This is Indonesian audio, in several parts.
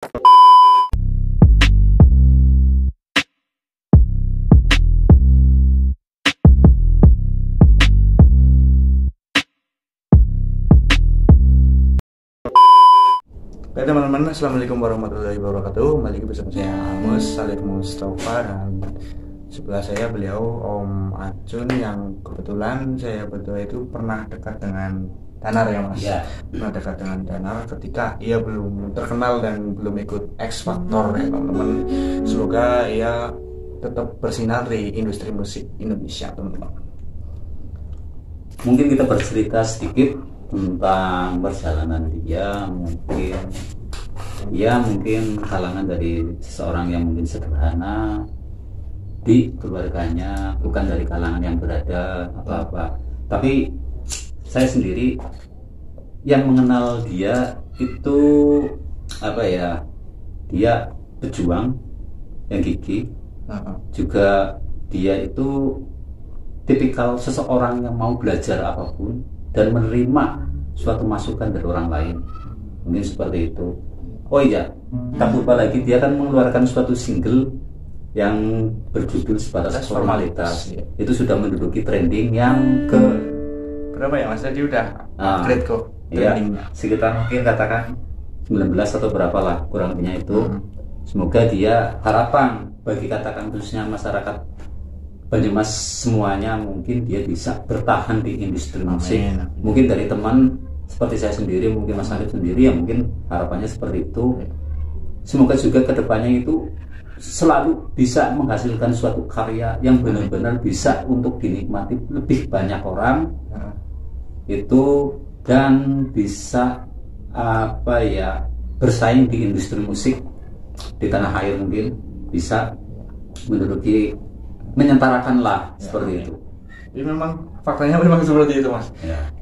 Oke teman-teman, assalamualaikum warahmatullahi wabarakatuh. Kembali lagi bersama saya Amos Salih Mustafa, dan sebelah saya beliau Om Acun, yang kebetulan saya berdua itu pernah dekat dengan Danar ya Mas. Ya. Pernah dekat dengan Danar ketika ia belum terkenal dan belum ikut X Factor ya teman-teman. Semoga ia tetap bersinar di industri musik Indonesia teman-teman. Mungkin kita bercerita sedikit tentang perjalanan dia. Mungkin kalangan dari seseorang yang mungkin sederhana di keluarganya, bukan dari kalangan yang berada apa-apa. Tapi saya sendiri yang mengenal dia itu dia pejuang yang gigih. Juga dia itu tipikal seseorang yang mau belajar apapun dan menerima suatu masukan dari orang lain. Mungkin seperti itu. Oh iya, tak lupa lagi, dia kan mengeluarkan suatu single yang berjudul Sebatas Formalitas. Itu sudah menduduki trending yang ke berapa ya Mas? Jadi udah upgrade kok trendingnya. Sekitar mungkin katakan 19 atau berapa lah kurang lebihnya itu. Semoga dia, harapan bagi katakan khususnya masyarakat Banyumas semuanya, mungkin dia bisa bertahan di industri musik. Mungkin dari teman seperti saya sendiri, mungkin Mas Alif sendiri, ya mungkin harapannya seperti itu. Semoga juga kedepannya itu selalu bisa menghasilkan suatu karya yang benar-benar bisa untuk dinikmati lebih banyak orang itu, dan bisa bersaing di industri musik di tanah air, mungkin bisa menduduki, menyentarakan lah seperti itu. Jadi memang faktanya memang seperti itu Mas.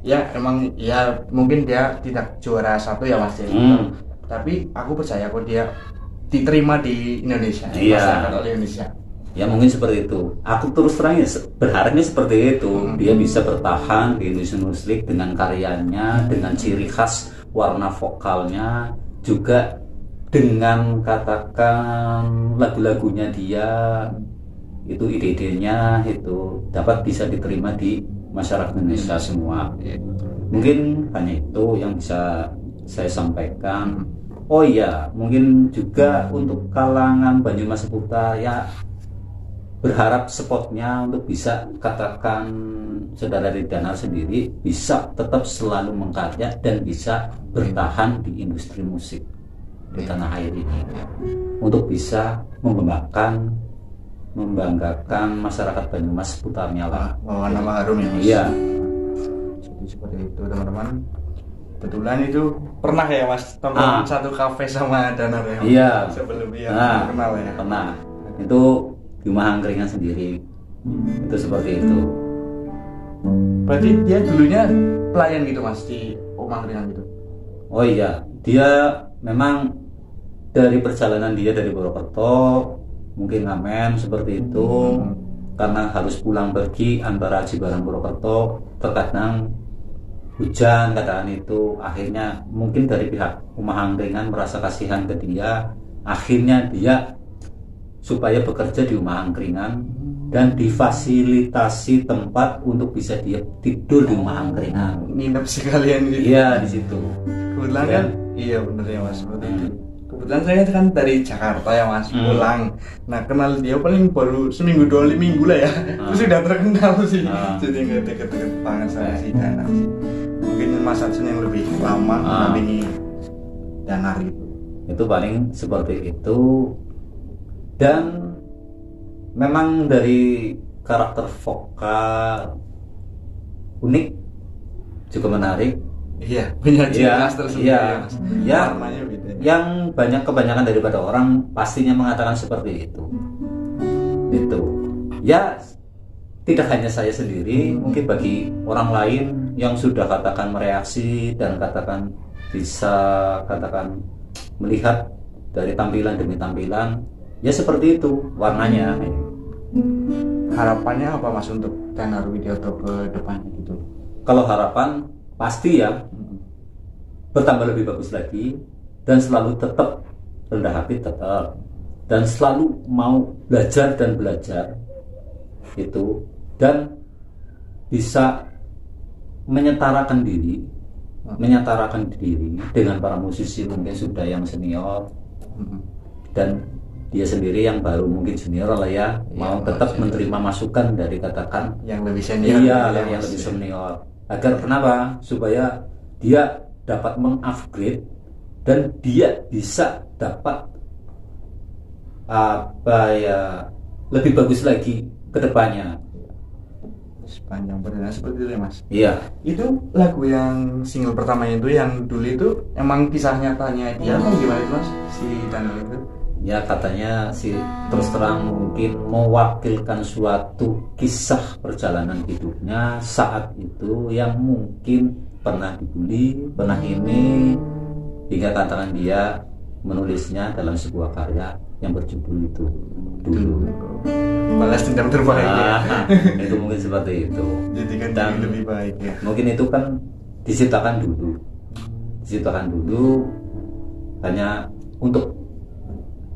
Ya emang ya mungkin dia tidak juara satu ya Mas. Tapi aku percaya kok dia diterima di Indonesia, masyarakat oleh Indonesia. Ya mungkin seperti itu. Aku terus terang berharapnya seperti itu. Dia bisa bertahan di industri musik dengan karyanya, dengan ciri khas warna vokalnya, juga dengan katakan lagu-lagunya dia, itu ide-idenya itu dapat bisa diterima di masyarakat Indonesia semua. Mungkin hanya itu yang bisa saya sampaikan. Oh iya, mungkin juga untuk kalangan Banyumas seputar, ya berharap spotnya untuk bisa katakan saudara Danar sendiri bisa tetap selalu mengkarya dan bisa bertahan di industri musik di tanah air ini, untuk bisa membanggakan masyarakat Banyumas seputarnya lah. Bawa nama harum ya Mas. Iya. Jadi seperti itu teman-teman. Kebetulan itu pernah ya Mas nongkrong satu kafe sama Danar ya Mas? Iya. Sebelum dia kenal ya. Pernah. Itu di rumah angkringan sendiri. Itu seperti itu. Berarti dia dulunya pelayan gitu Mas di rumah angkringan gitu? Oh iya, dia memang dari perjalanan dia dari Purwokerto, mungkin ngamen seperti itu, karena harus pulang pergi antara Cibarang Purwokerto, terkadang hujan katakan itu, akhirnya mungkin dari pihak rumah angkringan merasa kasihan ke dia, akhirnya dia supaya bekerja di rumah angkringan dan difasilitasi tempat untuk bisa dia tidur di rumah angkringan, nginep sekalian gitu. Iya, di situ. Kebetulan kan, iya bener ya Mas, seperti itu. Kebetulan saya kan dari Jakarta ya Mas, pulang. Nah kenal dia paling baru seminggu 2 minggu lah ya. Terus sudah terkenal sih. Jadi nggak deket-deket banget sama si Danar sih. Mungkin Mas Acun yang lebih lama mendampingi Danar itu. Itu paling seperti itu. Dan memang dari karakter vokal unik, juga menarik. Iya, punya ciri khas tersendiri ya Mas. Ya, warnanya beda. Yang kebanyakan daripada orang pastinya mengatakan seperti itu. Itu. Ya, tidak hanya saya sendiri, mungkin bagi orang lain yang sudah katakan mereaksi dan katakan bisa katakan melihat dari tampilan demi tampilan, ya seperti itu warnanya. Harapannya apa Mas untuk Danar Widyoto ke depannya gitu? Kalau harapan pasti ya bertambah lebih bagus lagi dan selalu tetap rendah hati tetap, dan selalu mau belajar dan belajar itu, dan bisa menyetarakan diri dengan para musisi mungkin sudah yang senior, dan dia sendiri yang baru mungkin junior lah ya, mau tetap menerima masukan dari katakan yang lebih senior. Iya, yang lebih senior. Agar kenapa? Supaya dia dapat mengupgrade dan dia bisa dapat lebih bagus lagi ke depannya. Sepanjang perjalanan seperti itu ya Mas. Iya. Itu lagu yang single pertama itu yang dulu itu emang kisah nyatanya dia atau gimana itu Mas? Si Daniel itu? Ya katanya sih terus terang mungkin mewakilkan suatu kisah perjalanan hidupnya saat itu yang mungkin pernah dibully, pernah ini, hingga katakan dia menulisnya dalam sebuah karya yang berjudul itu dulu. Balas dendam terbaik ya. Itu mungkin seperti itu. Jadi kan Dan lebih baik ya. Mungkin itu kan diciptakan dulu hanya untuk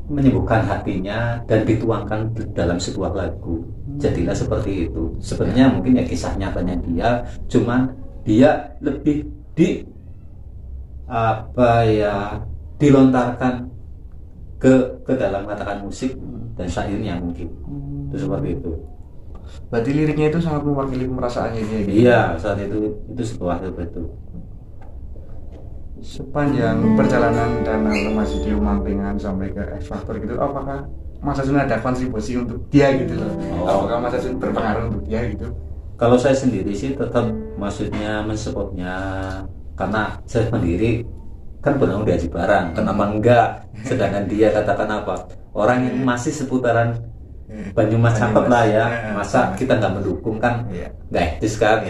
menyembuhkan hatinya dan dituangkan dalam sebuah lagu. Jadilah seperti itu. Sebenarnya mungkin ya kisah nyatanya dia, cuman dia lebih dilontarkan ke dalam katakan musik dan syairnya mungkin. Itu seperti itu. Berarti liriknya itu sangat mewakili perasaannya dia gitu. Iya, saat itu sebuah seperti itu. Sepanjang perjalanan dan masih di Mampingan sampai ke X Factor gitu, apakah Mas Hasun ada kontribusi untuk dia gitu loh? Apakah Mas Hasun berpengaruh untuk dia gitu? Kalau saya sendiri sih tetap maksudnya mensupportnya, karena saya sendiri kan pernah diaji barang, kenapa enggak? Sedangkan dia katakan apa? Orang yang masih seputaran Banyumas cakep lah ya, masa kita nggak mendukung kan? Nggak etis kan?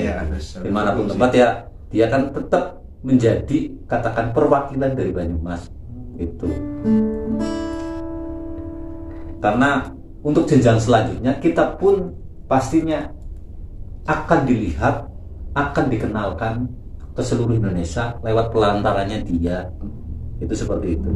Dimanapun tempat ya, dia kan tetap menjadi katakan perwakilan dari Banyumas itu. Karena untuk jenjang selanjutnya kita pun pastinya akan dilihat, akan dikenalkan ke seluruh Indonesia lewat pelantarannya dia. Itu seperti itu.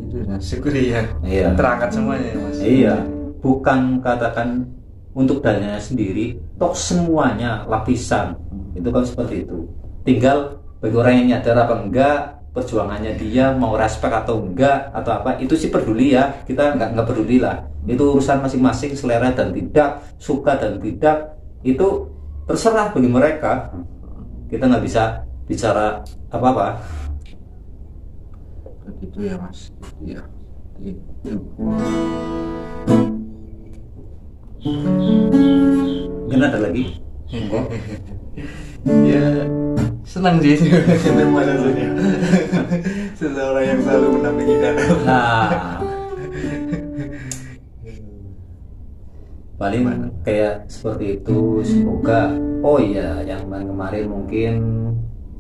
Itu ya, syukuri ya. Iya. Terangkat semuanya ya Mas. Iya, bukan katakan untuk dirinya sendiri, toh semuanya lapisan. Itu kan seperti itu. Tinggal bagi orang yang nyadar apa enggak perjuangannya dia, mau respect atau enggak atau apa, itu sih peduli ya, kita nggak peduli lah, itu urusan masing-masing, selera dan tidak, suka dan tidak, itu terserah bagi mereka, kita nggak bisa bicara apa-apa. Begitu ya Mas. Iya. Itu. Mungkin ada lagi? Ya senang sih dengan Mas Hasun ya. Seseorang yang selalu mendampingi Danau. Paling kayak seperti itu. Semoga yang kemarin mungkin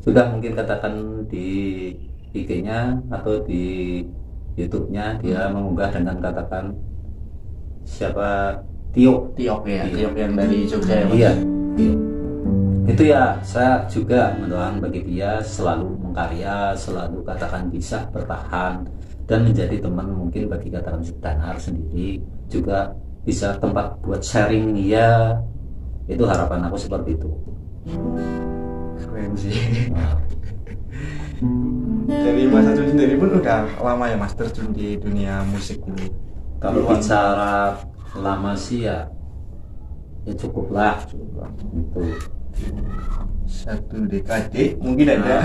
sudah mungkin katakan di IG-nya atau di YouTube-nya dia mengunggah dengan katakan siapa Tio ya, Tio yang dari Jogja ya Mas. Iya, Tio. Itu ya, saya juga mendoakan bagi dia selalu mengkarya, selalu katakan bisa bertahan dan menjadi teman mungkin bagi katakan Danar sendiri, juga bisa tempat buat sharing dia. Itu harapan aku seperti itu. Keren sih. Dari Mas Hasun sendiri pun udah lama ya Mas terjun di dunia musik ini. Kalau bicara lama sih ya cukup lah. Itu 1 dekade mungkin ada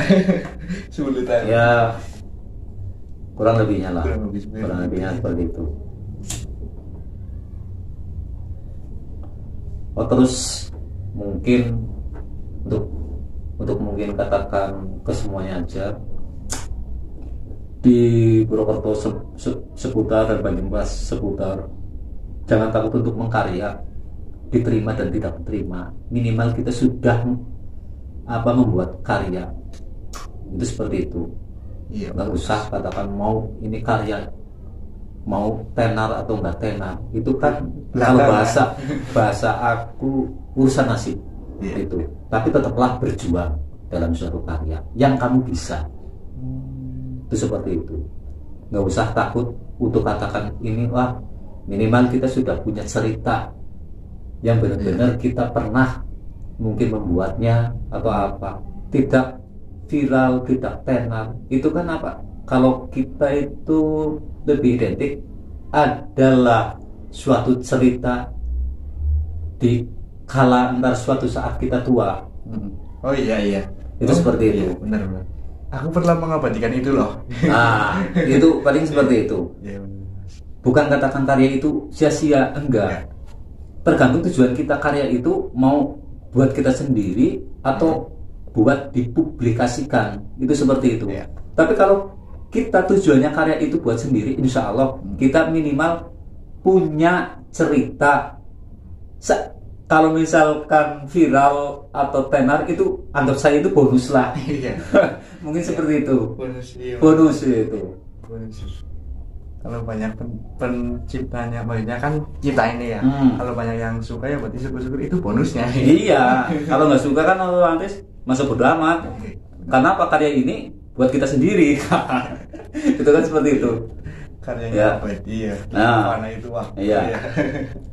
10 tahun ya, kurang lebihnya lah, kurang lebihnya seperti itu. Terus mungkin untuk mungkin katakan ke semuanya aja di Purwokerto seputar dan Banyumas seputar, jangan takut untuk mengkarya, diterima dan tidak diterima, minimal kita sudah membuat karya. Itu seperti itu. Iya, nggak usah katakan mau ini karya, mau tenar atau enggak tenar, itu kan kalau bahasa aku urusan nasib. Itu, tapi tetaplah berjuang dalam suatu karya yang kamu bisa. Itu seperti itu. nggak usah takut untuk katakan ini, wah minimal kita sudah punya cerita yang benar-benar kita pernah mungkin membuatnya atau apa, tidak viral, tidak tenar. Itu kan apa, kalau kita itu lebih identik adalah suatu cerita di kala antar suatu saat kita tua. Oh iya Itu seperti itu. Iya, benar. Aku pernah mengabadikan itu loh. Nah, itu paling seperti itu. Iya, benar. Bukan katakan karya itu sia-sia, enggak. Tergantung tujuan kita, karya itu mau buat kita sendiri atau buat dipublikasikan. Itu seperti itu. Tapi kalau kita tujuannya karya itu buat sendiri, insya Allah kita minimal punya cerita. Kalau misalkan viral atau tenar, itu anggap saya itu bonus lah. Mungkin seperti itu. Bonus itu. Kalau banyak penciptanya, maksudnya kan cipta ini ya. Kalau banyak yang suka ya berarti syukur-syukur itu bonusnya. Iya. Kalau nggak suka kan otomatis masa bodo amat. Karena apa, karya ini buat kita sendiri. Itu kan seperti itu. Karyanya abadi ya. Mana itu wah. Iya.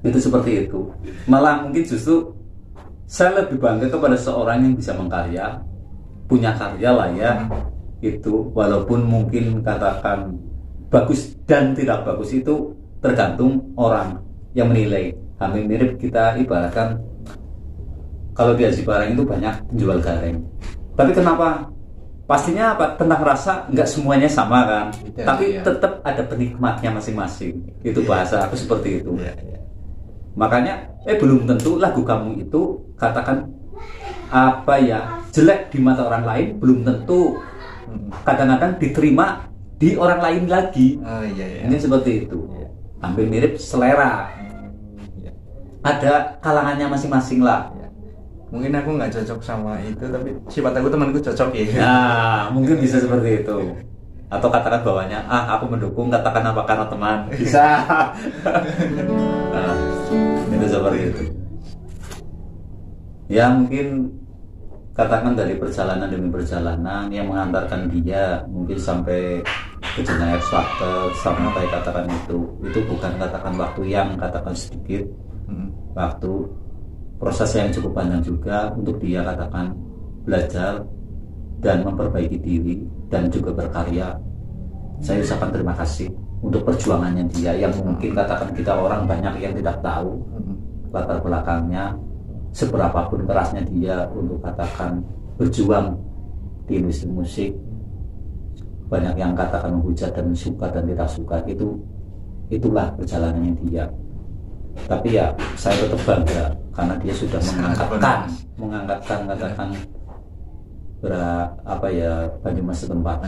Itu seperti itu. Malah mungkin justru saya lebih bangga kepada seorang yang bisa mengkarya, punya karya lah ya. Itu walaupun mungkin katakan bagus dan tidak bagus, itu tergantung orang yang menilai. Hampir mirip kita ibaratkan kalau di Aji Barang itu banyak penjual gareng. Tapi kenapa? Pastinya apa? Tentang rasa nggak semuanya sama kan, tapi tetap ada penikmatnya masing-masing. Itu bahasa aku seperti itu. Makanya belum tentu lagu kamu itu katakan apa ya, jelek di mata orang lain, belum tentu kadang-kadang diterima di orang lain lagi. Ini seperti itu. Hampir mirip selera. Ada kalangannya masing-masing lah. Mungkin aku nggak cocok sama itu, tapi sifat aku temanku cocok ya. Nah, mungkin bisa seperti itu. Atau katakan bawahnya, aku mendukung, katakan apa karena teman. Bisa. Nah, itu seperti itu. Ya mungkin katakan dari perjalanan demi perjalanan yang mengantarkan dia mungkin sampai ke jenayah X Factor, sampai katakan itu bukan katakan waktu yang katakan sedikit, waktu proses yang cukup panjang juga untuk dia katakan belajar dan memperbaiki diri dan juga berkarya. Saya ucapkan terima kasih untuk perjuangannya dia yang mungkin katakan kita orang banyak yang tidak tahu latar belakangnya, seberapapun kerasnya dia untuk katakan berjuang di industri musik. Banyak yang katakan menghujat dan suka dan tidak suka, itulah perjalanannya dia. Tapi ya saya tetap bangga karena dia sudah mengangkatkan katakan Banyumas setempat.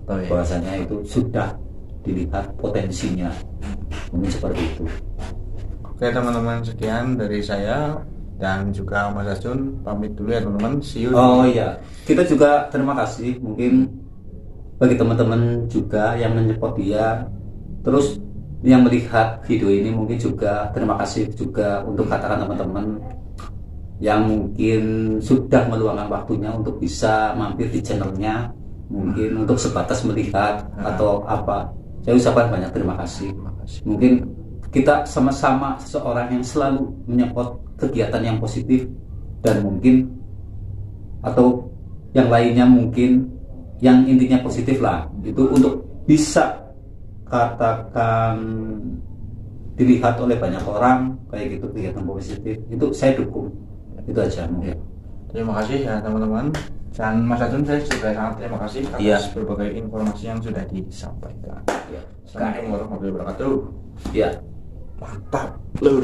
Bahwasanya itu sudah dilihat potensinya. Mungkin seperti itu. Oke teman-teman, sekian dari saya dan juga Mas Asun, pamit dulu ya teman-teman. See you. Oh iya, kita juga terima kasih mungkin bagi teman-teman juga yang menyupport dia, terus yang melihat video ini mungkin juga terima kasih juga untuk katakan teman-teman yang mungkin sudah meluangkan waktunya untuk bisa mampir di channelnya, mungkin untuk sebatas melihat atau apa. Saya ucapkan banyak terima kasih. Mungkin kita sama-sama seseorang yang selalu menyupport kegiatan yang positif dan mungkin atau yang lainnya mungkin yang intinya positif lah, itu untuk bisa katakan dilihat oleh banyak orang kayak gitu, kegiatan positif itu saya dukung. Itu aja mungkin. Terima kasih ya teman-teman, dan Mas Asun saya juga sangat terima kasih atas berbagai informasi yang sudah disampaikan. Assalamualaikum warahmatullahi wabarakatuh. Ya, mantap lur.